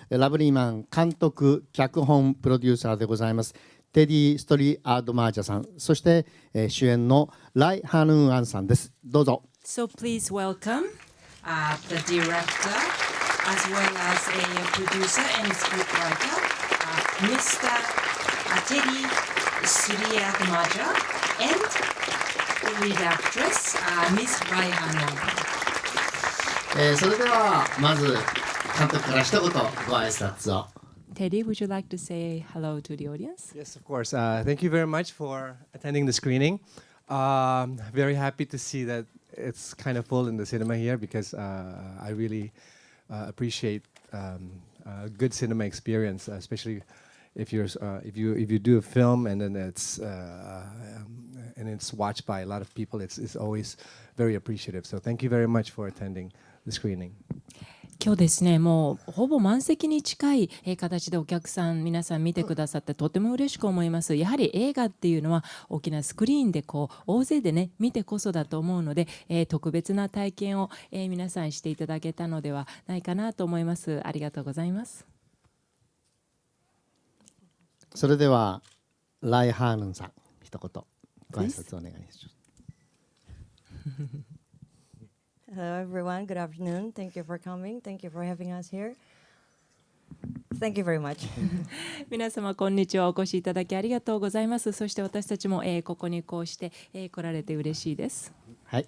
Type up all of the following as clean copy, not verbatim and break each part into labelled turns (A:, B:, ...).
A: ラブリーマン監督、脚本、プロデューサーでございますテディ・ストリアードマージャさん、そして、主演のライ・ハヌーアンさんです。どうぞ。
B: So please welcome the director as well as a producer and scriptwriter, Mr. Teddy Suriatmaja and lead actress, Miss Rai Hanan.
A: それではまず監督から一言ご挨拶を。
B: Teddy, would you like to say hello to the audience?
C: Yes, of course. Thank you very much for attending the screening. Very happy to see that it's kind of full in the cinema here because I really appreciate a good cinema experience, especially if you do a film and then it's watched by a lot of people. It's always very appreciative. So thank you very much for attending the screening.
B: 今日ですね、もうほぼ満席に近い形でお客さん皆さん見てくださってとても嬉しく思います。やはり映画っていうのは大きなスクリーンでこう大勢でね見てこそだと思うので、特別な体験を、皆さんしていただけたのではないかなと思います。ありがとうございます。
A: それではライ・ハーヌンさん一言ご挨拶お願いします。
D: Hello everyone, good afternoon. Thank you for coming. Thank you for having us here. Thank you very much.
B: 皆様こんにちは。お越しいただきありがとうございます。そして私たちも、ここにこうして、来られて嬉しいです。
A: はい、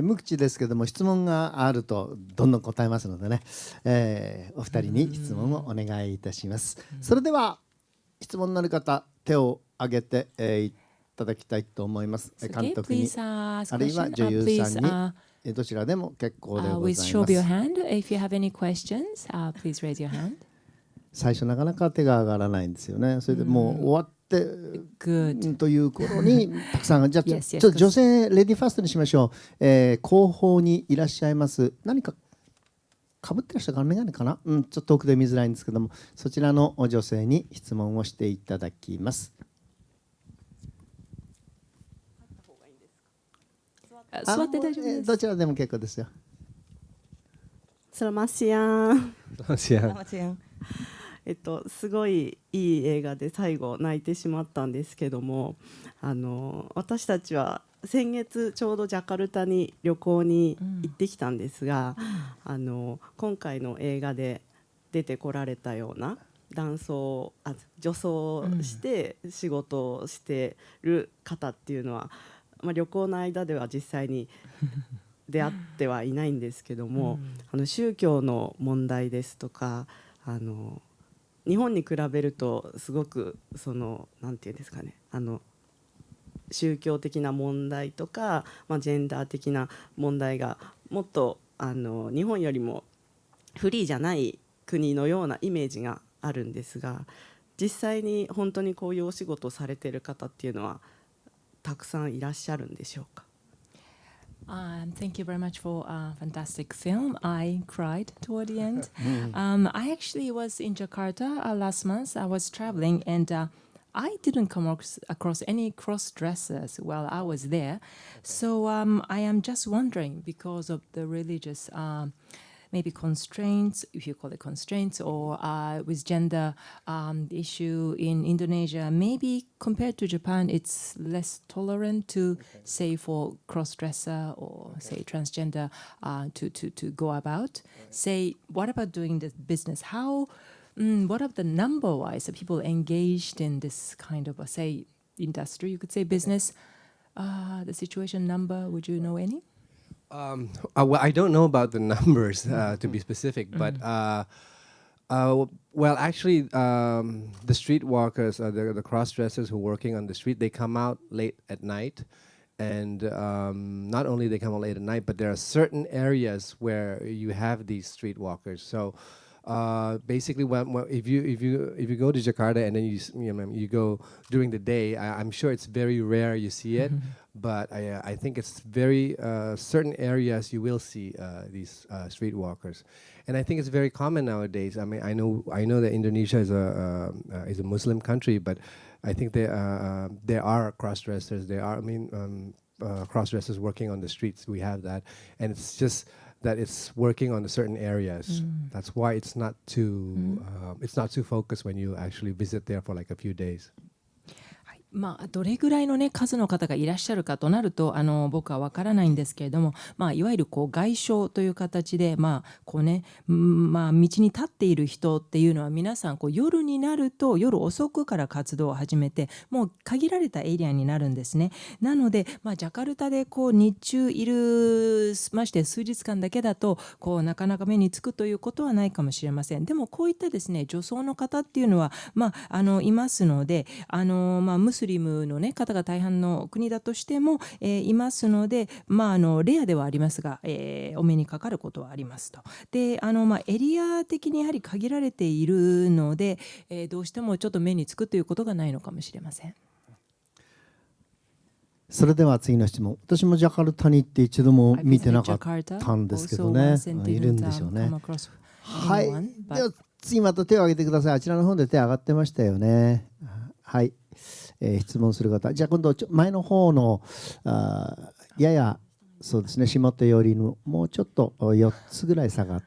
A: 無口ですけども質問があるとどんどん答えますのでね、お二人に質問をお願いいたします。それでは質問のある方手を挙げて、いただきたいと思います。監督にあるいは女優さんに。どちらでも結構でございます。
B: Please show your hand if you have any questions. Please raise your hand.
A: 最初なかなか手が上がらないんですよね。それでもう終わってという頃にたくさんじゃあちょっと女性レディーファーストにしましょう。後方にいらっしゃいます何かかぶってらっしゃるかな、眼鏡かな、ちょっと遠くで見づらいんですけどもそちらの女性に質問をしていただきます。座って大丈夫です。どちらでも結構ですよ。
E: Selamat siang.
D: Selamat siang.
E: すごいいい映画で最後泣いてしまったんですけども、私たちは先月ちょうどジャカルタに旅行に行ってきたんですが、今回の映画で出てこられたような女装して仕事をしてる方っていうのは、旅行の間では実際に出会ってはいないんですけども、宗教の問題ですとか日本に比べるとすごくなんていうんですかね、宗教的な問題とか、ジェンダー的な問題がもっと日本よりもフリーじゃない国のようなイメージがあるんですが、実際に本当にこういうお仕事をされている方っていうのはたくさんいらっしゃるんでしょうか。
B: Thank you very much for a fantastic film. I cried toward the end. I actually was in Jakarta last month. I was traveling and I didn't come across any cross-dressers while I was there. So I am just wondering because of the religious maybe constraints, if you call it constraints, or with gender issue in Indonesia, maybe compared to Japan, it's less tolerant to say for cross-dresser or say transgender to go about. Say, what about doing the business? What are the number-wise people engaged in this kind of, say, industry? You could say business. The situation number, would you know any?
C: Well, I don't know about the numbers to be specific, but well, actually, the streetwalkers, the cross-dressers who are working on the street, they come out late at night, and not only they come out late at night, but there are certain areas where you have these streetwalkers. So basically, if you go to Jakarta and then you go during the day, I'm sure it's very rare you see it. But I think it's very certain areas you will see these streetwalkers, and I think it's very common nowadays. I mean, I know that Indonesia is a Muslim country, but I think there are cross-dressers. There are, cross-dressers working on the streets. We have that, and it's just that it's working on the certain areas. That's why it's not too focused when you actually visit there for like a few days.
B: どれぐらいの、ね、数の方がいらっしゃるかとなると僕は分からないんですけれども、いわゆる外傷という形で、道に立っている人っていうのは皆さん夜になると夜遅くから活動を始めてもう限られたエリアになるんですね。なので、ジャカルタで日中いるまして数日間だけだとなかなか目につくということはないかもしれません。でもこういったですね女装の方っていうのは、いますのでムスリムの、方が大半の国だとしても、いますので、レアではありますが、お目にかかることはありますと。でエリア的にやはり限られているので、どうしてもちょっと目につくということがないのかもしれません。
A: それでは次の質問。私もジャカルタに行って一度も見てなかったんですけどね。いるんでしょうね。はい。では次また手を挙げてください。あちらの方で手上がってましたよね。はい。質問する方。じゃあ今度前の方のややそうですね下手寄りのもうちょっと4つぐらい下がっ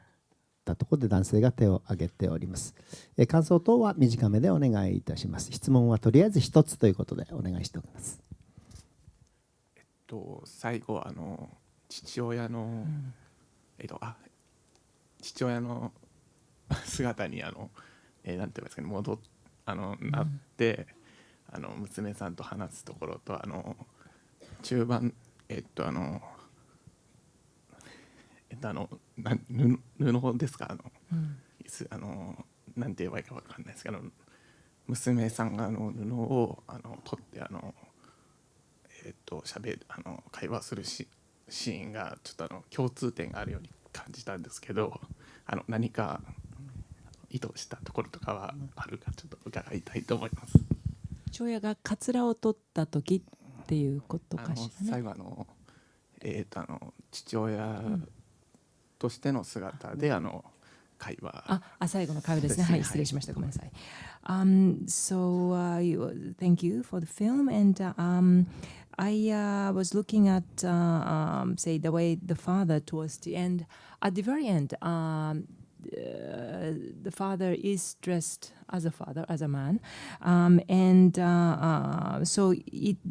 A: たところで男性が手を挙げております。感想等は短めでお願いいたします。質問はとりあえず1つということでお願いしておきます。
F: 最後父親の、父親の姿になんて言いますかねなって、娘さんと話すところと中盤布ですかなんて言えばいいか分かんないですけど娘さんが布を取って会話するシーンがちょっと共通点があるように感じたんですけど何か意図したところとかはあるかちょっと伺いたいと思います。
B: 父親がカツラを取った時っていうことかしらね。
F: 最後父親としての姿で会話。
B: 最後の会話ですね。はい、失礼しました。ごめんなさい。Thank you for the film, and I was looking at, say, the way the father towards the end. At the very end, the father is dressed as a father, as a man, so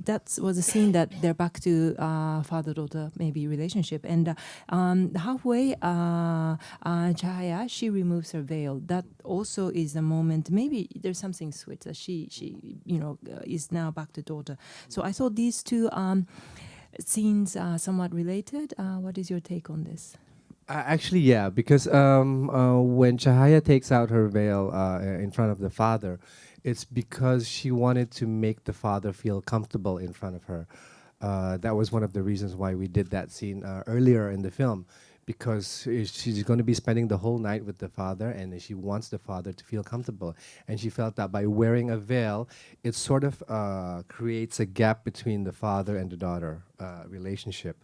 B: that was a scene that they're back to father-daughter maybe relationship, and halfway, Chahaya, she removes her veil. That also is a moment. Maybe there's something sweet that she is now back to daughter. So I thought these two scenes are somewhat related. What is your take on this?
C: Actually, yeah, because when Chahaya takes out her veil in front of the father, it's because she wanted to make the father feel comfortable in front of her. That was one of the reasons why we did that scene earlier in the film, because she's going to be spending the whole night with the father, and she wants the father to feel comfortable. And she felt that by wearing a veil, it sort of creates a gap between the father and the daughter relationship.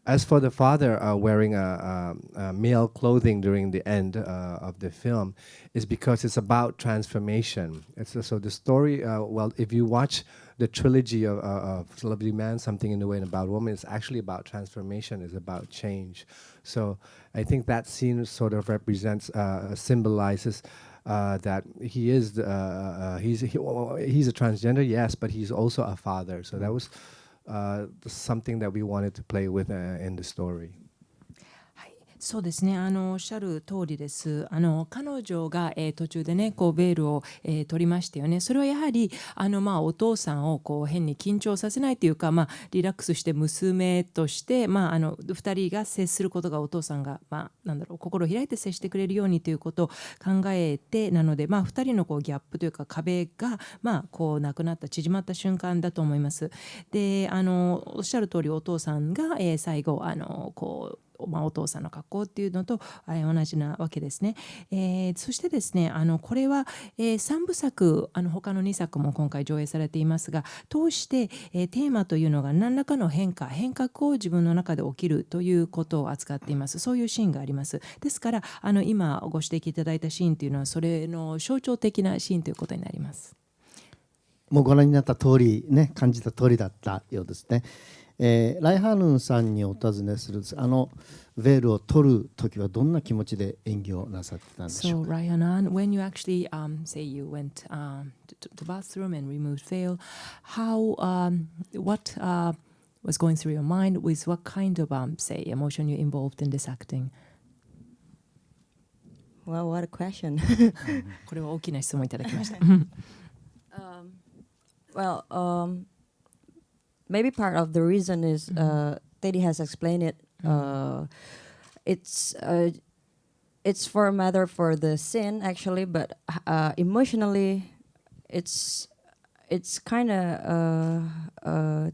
C: As for the father wearing male clothing during the end of the film, is because it's about transformation. So the story, if you watch the trilogy of Lovely Man, Something in the Way, and About Woman, it's actually about transformation, it's about change. So I think that scene sort of represents, symbolizes that he is, he's a transgender, yes, but he's also a father. So that was something that we wanted to play with in the story.
B: そうですね、おっしゃる通りです。彼女が、途中でねベールを、取りましたよね。それはやはりお父さんを変に緊張させないというか、リラックスして娘として、2人が接することがお父さんが、心を開いて接してくれるようにということを考えてなので、2人のギャップというか壁が、なくなった縮まった瞬間だと思います。でおっしゃる通りお父さんが、最後お父さんの格好っていうのと同じなわけですね。そしてですねこれは、3部作他の2作も今回上映されていますが、通して、テーマというのが何らかの変革を自分の中で起きるということを扱っています。そういうシーンがあります。ですから今ご指摘いただいたシーンというのはそれの象徴的なシーンということになります。
A: もうご覧になった通りね、感じた通りだったようですね。ライハヌンさんにお尋ねするベールを取るときはどんな気持ちで演技をなさってたんでしょう
B: So
A: か。
B: Ryanan, when you actually say you went to the bathroom and removed veil, how what was going through your mind? With what kind of say emotion you involved in this acting?
D: Well, what a question.
B: これは大きな質問いただきました。
D: Well, maybe part of the reason is Teddy has explained it. It's for a matter for the sin actually, but emotionally, it's kind of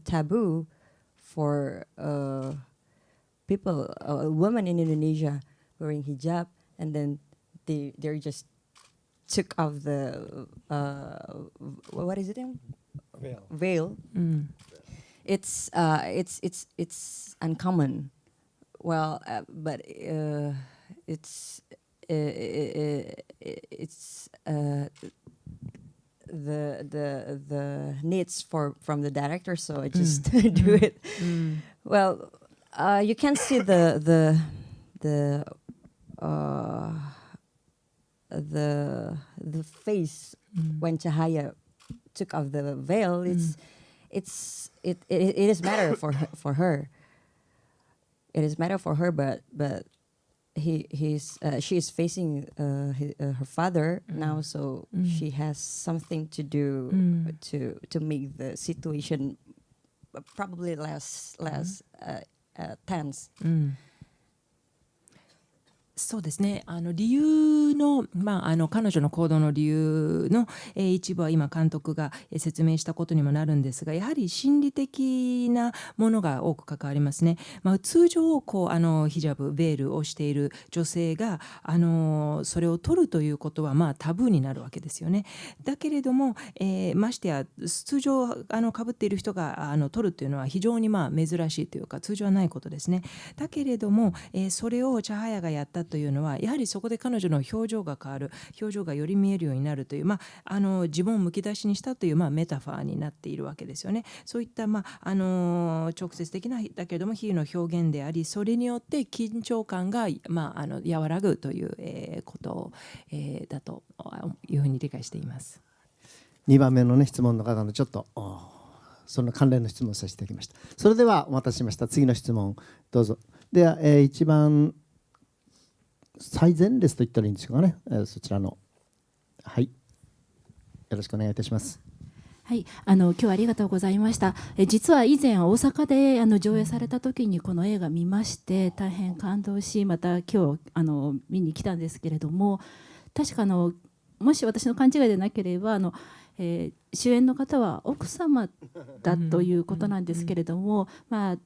D: taboo for people, women in Indonesia wearing hijab, and then they just took off the what is it? Veil. It's uncommon. Well, but it's the needs from the director, so I just do it. Well, you can see the face when Chahaya took off the veil. It is matter for her. It is matter for her, but she is facing her father now, so she has something to do to make the situation probably less tense.
B: そうですね。理由の、彼女の行動の理由の、一部は今監督が、説明したことにもなるんですが、やはり心理的なものが多く関わりますね。通常ヒジャブベールをしている女性がそれを取るということはタブーになるわけですよね。だけれども、ましてや通常被っている人が取るというのは非常に珍しいというか通常はないことですね。だけれども、それをチャハヤがやったというのはやはりそこで彼女の表情が変わる、表情がより見えるようになるという、自分をむき出しにしたというメタファーになっているわけですよね。そういった直接的なだけれども比喩の表現であり、それによって緊張感が和らぐということだというふうに理解しています。
A: 2番目の、ね、質問の方のちょっとその関連の質問をさせていただきました。それではお待たせしました。次の質問どうぞ。では、一番最前列と言ったらいいんですかね、そちらのはい、よろしくお願いいたします。
G: はい、今日はありがとうございました。実は以前大阪で上映された時にこの映画見まして大変感動し、また今日見に来たんですけれども、確かもし私の勘違いでなければ主演の方は奥様だということなんですけれども、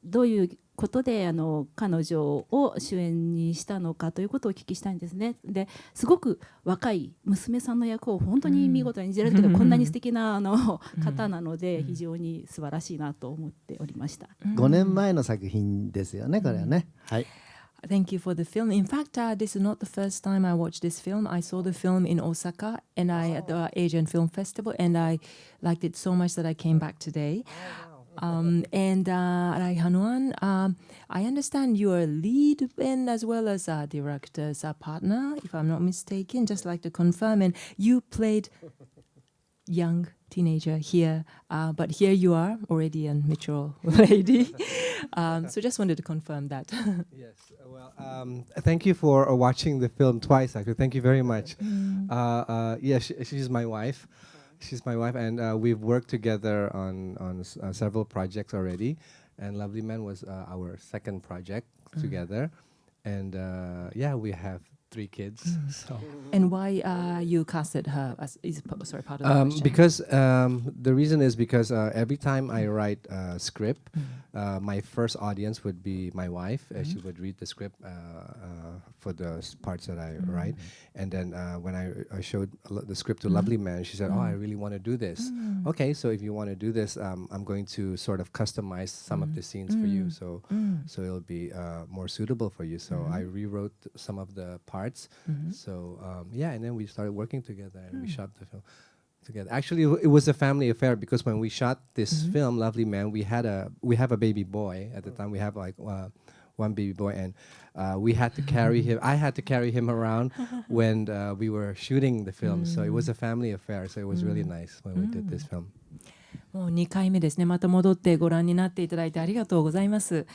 G: どういうことで彼女を主演にしたのかということをお聞きしたいんですね。ですごく若い娘さんの役を本当に見事に演じられるけど、こんなに素敵な方なので非常に素晴らしいなと思っておりました。
A: 5年前の作品ですよね、これはね。はい。
B: Thank you for the film. In fact, this is not the first time I watched this film. I saw the film in Osaka and at the Asian Film Festival, and I liked it so much that I came back today. And Rai Hanuan, I understand you are lead and as well as director's partner, if I'm not mistaken. Just like to confirm, and you played young teenager here, but here you are already a mature lady. So just wanted to confirm that.
C: Yes, well, thank you for watching the film twice. Actually, thank you very much. Yeah, she's my wife. She's my wife, and we've worked together on several projects already. And Lovely Man was our second project together, and yeah, we have 3 kids. So.
B: And why you casted her as part of the question?
C: Because the reason is because every time I write a script, my first audience would be my wife. She would read the script for the parts that I write, and then when I showed the script to Lovely Man, she said, "Oh, I really want to do this." Okay, so if you want to do this, I'm going to sort of customize some of the scenes for you, so it'll be more suitable for you. So I rewrote some of the parts. So yeah, and then we started working together and we shot the film together. Actually, it was a family affair because when we shot this film, Lovely Man, we have a baby boy at the time. We have like one baby boy, and we had to carry him. I had to carry him around when we were shooting the film. So it was a family affair. So it was really nice when we did this film.
B: もう2回目ですね。また戻ってご覧になっていただいてありがとうございます。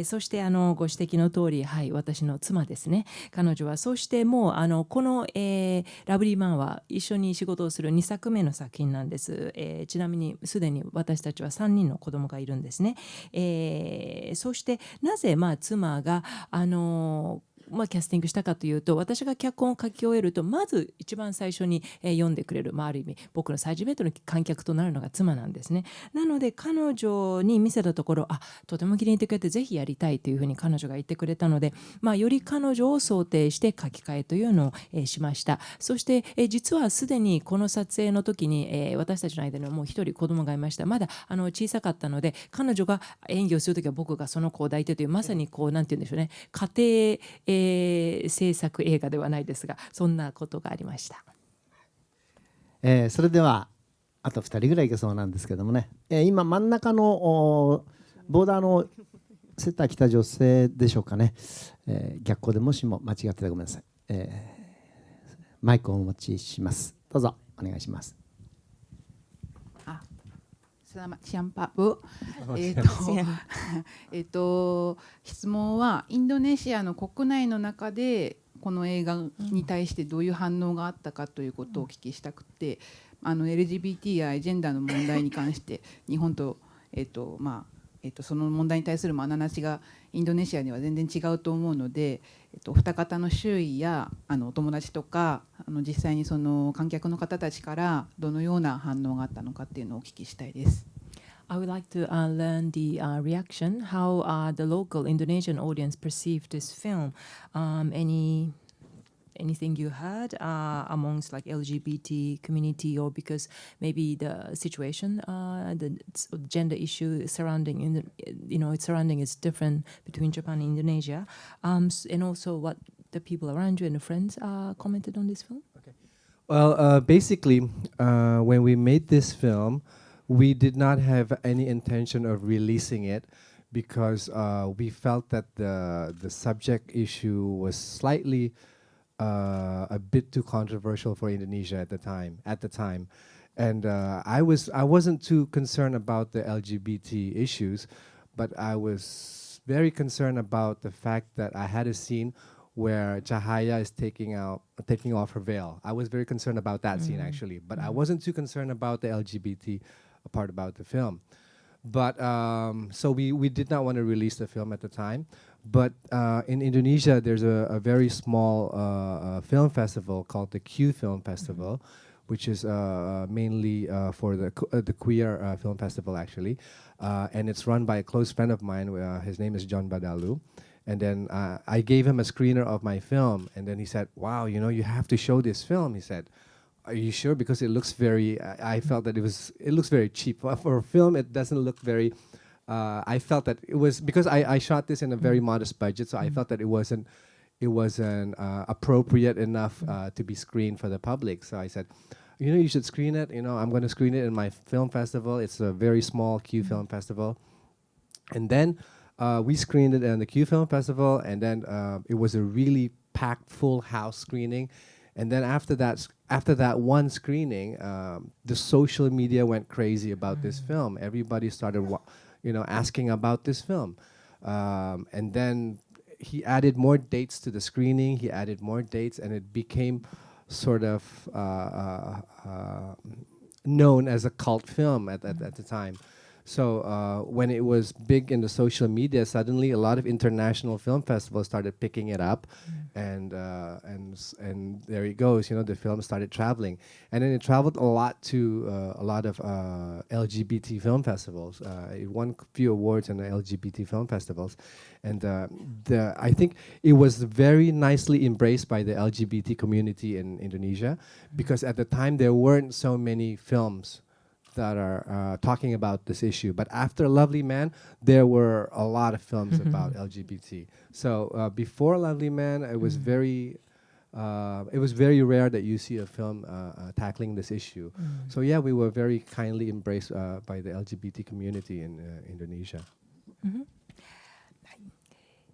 B: そしてご指摘の通り、はい、私の妻ですね。彼女はそしてもうこの、ラブリーマンは一緒に仕事をする2作目の作品なんです。ちなみにすでに私たちは3人の子供がいるんですね。そしてなぜ妻がキャスティングしたかというと、私が脚本を書き終えるとまず一番最初に、読んでくれる、ある意味僕の最初の観客となるのが妻なんですね。なので彼女に見せたところ、とても気に入ってくれてぜひやりたいというふうに彼女が言ってくれたので、より彼女を想定して書き換えというのを、しました。そして、実はすでにこの撮影の時に、私たちの間にはもう一人子供がいました。まだ小さかったので、彼女が演技をする時は僕がその子を抱いてという、まさになんて言うんでしょうね、家庭制作映画ではないですが、そんなことがありました。
A: それではあと2人ぐらいいけそうなんですけどもね、今真ん中のボーダーのセッター着た女性でしょうかね、逆光でもしも間違ってたらごめんなさい、マイクをお持ちします。どうぞお願いします。
H: Siang Pak Bu. 質問はインドネシアの国内の中でこの映画に対してどういう反応があったかということをお聞きしたくて、LGBT やジェンダーの問題に関して日本と、その問題に対する眼差しがインドネシアには全然違うと思うので、お二方の周囲やお友達とか実際にその観客の方たちからどのような反応があったのかっていうのをお聞きしたいです。
B: I would like to learn the reaction, how the local Indonesian audience perceived this film. Anything you heard amongst like LGBT community, or because maybe the situation, the gender issue surrounding, its surrounding is different between Japan and Indonesia, and also what the people around you and the friends commented on this film.
C: Okay. Well, basically, when we made this film, we did not have any intention of releasing it because we felt that the subject issue was slightly a bit too controversial for Indonesia at the time, and I wasn't too concerned about the LGBT issues, but I was very concerned about the fact that I had a scene where Cahaya is taking off her veil. I was very concerned about that scene actually, but I wasn't too concerned about the LGBT part about the film. But so we did not want to release the film at the time. But in Indonesia, there's a very small film festival called the Q Film Festival, which is mainly for the queer film festival actually, and it's run by a close friend of mine. His name is John Badalu. And then I gave him a screener of my film, and then he said, "Wow, you have to show this film." He said, "Are you sure? Because it looks very." I felt that it looks very cheap for a film. It doesn't look very. I felt that it was because I shot this in a very modest budget, so I felt that it wasn't appropriate enough to be screened for the public. So I said, you should screen it. I'm going to screen it in my film festival. It's a very small Q Film Festival, and then. We screened it in the Q Film Festival, and then it was a really packed, full house screening. And then after that one screening, the social media went crazy about this film. Everybody started, asking about this film. And then he added more dates to the screening. He added more dates, and it became sort of known as a cult film at the time. So when it was big in the social media, suddenly a lot of international film festivals started picking it up, and there it goes. The film started traveling, and then it traveled a lot to a lot of LGBT film festivals. It won a few awards in the LGBT film festivals, and I think it was very nicely embraced by the LGBT community in Indonesia, because at the time there weren't so many films that are talking about this issue. But after Lovely Man, there were a lot of films about LGBT. So before Lovely Man, it was very it was very rare that you see a film tackling this issue. So yeah, we were very kindly embraced by the LGBT community in Indonesia.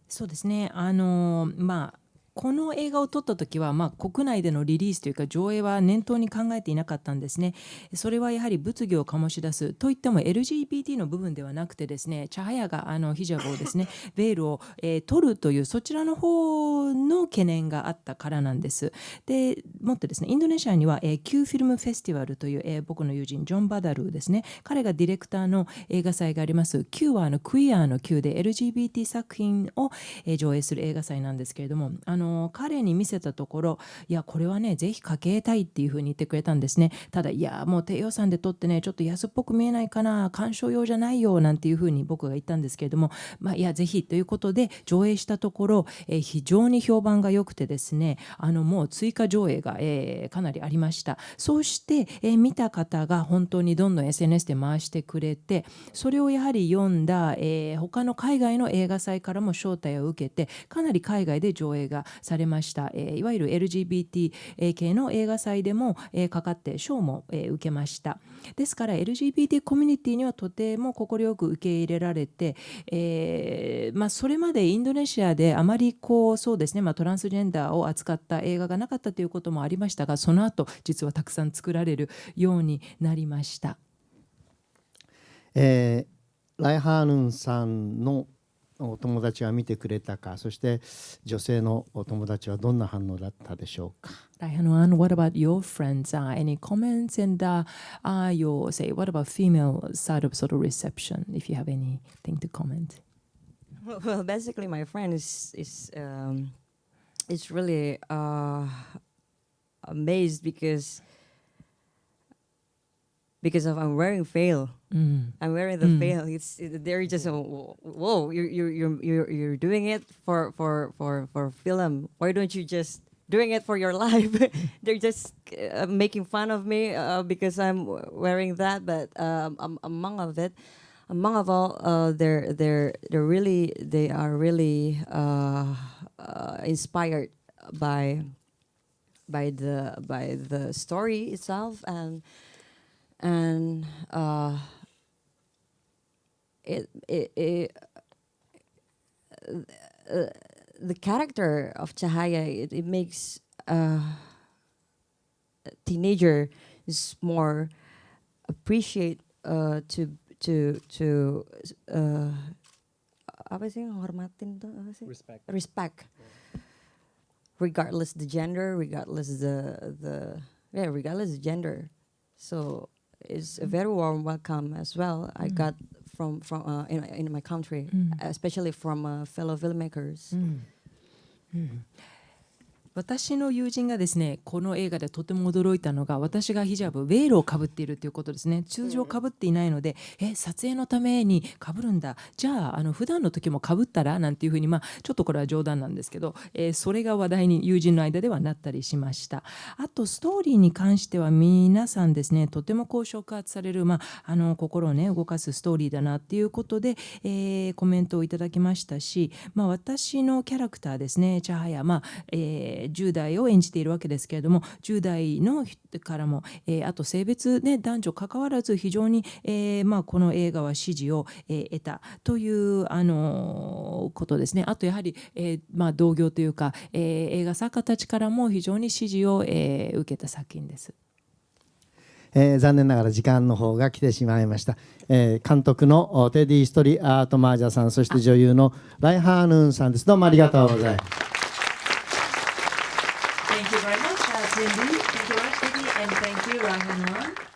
B: そうですね。この映画を撮った時は、国内でのリリースというか上映は念頭に考えていなかったんですね。それはやはり物議を醸し出すといっても LGBT の部分ではなくてですね、チャハヤがヒジャブをですね、ベールを、取るというそちらの方の懸念があったからなんです。でもってですね、インドネシアには、Q フィルムフェスティバルという、僕の友人ジョン・バダルーですね、彼がディレクターの映画祭があります。Q はクイアの Q で LGBT 作品を、上映する映画祭なんですけれども、彼に見せたところ、いやこれはねぜひかけたいっていうふうに言ってくれたんですね。ただいやもう低予算で撮ってねちょっと安っぽく見えないかな、鑑賞用じゃないよなんていうふうに僕が言ったんですけれども、いやぜひということで上映したところ、非常に評判が良くてですね、もう追加上映が、かなりありました。そうして、見た方が本当にどんどん SNS で回してくれて、それをやはり読んだ、他の海外の映画祭からも招待を受けてかなり海外で上映がされました。いわゆる LGBT 系の映画祭でも、かかって賞も、受けました。ですから LGBT コミュニティにはとても快く受け入れられて、それまでインドネシアであまりそうですね、トランスジェンダーを扱った映画がなかったということもありましたが、その後実はたくさん作られるようになりました。
A: ライハーヌンさんのお友達は見てくれたか、そして女性のお友達はどんな反応だったでしょうか。
B: Raihanuan, what about your friends? Any comments? And you say, what about female side of sort of reception? If you have anything to comment.
D: Well, basically, my friend is really amazed because of I'm wearing veil. I'm wearing the veil. They're just whoa. You're doing it for film. Why don't you just doing it for your life? They're just making fun of me because I'm wearing that. But among all, they are really inspired by the story itself and the character of Chahaya, it makes a teenager is more appreciate to apa sih hormatin tuh apa sih? Respect. Regardless the gender, regardless the gender. So it's a very warm welcome as well. I got from in my country, especially from fellow filmmakers.
B: 私の友人がですね、この映画でとても驚いたのが、私がヒジャブ、ウェールをかぶっているということですね。通常かぶっていないので、撮影のためにかぶるんだ、じゃあ普段の時もかぶったらなんていうふうに、ちょっとこれは冗談なんですけど、それが話題に友人の間ではなったりしました。あとストーリーに関しては皆さんですね、とても触発される、心をね動かすストーリーだなっていうことで、コメントをいただきましたし、私のキャラクターですね、チャハヤ、10代を演じているわけですけれども、10代の人からも、あと性別、男女関わらず非常に、この映画は支持を、得たという、ことですね。あとやはり、同業というか、映画作家たちからも非常に支持を、受けた作品です。
A: 残念ながら時間の方が来てしまいました。監督のテディ・ストリアート・マージャさん、そして女優のライハーヌーンさんです。どうもありがとうございます。
B: Thank you very much, Cindy. Thank you, Cindy, and thank you, Raihanuan.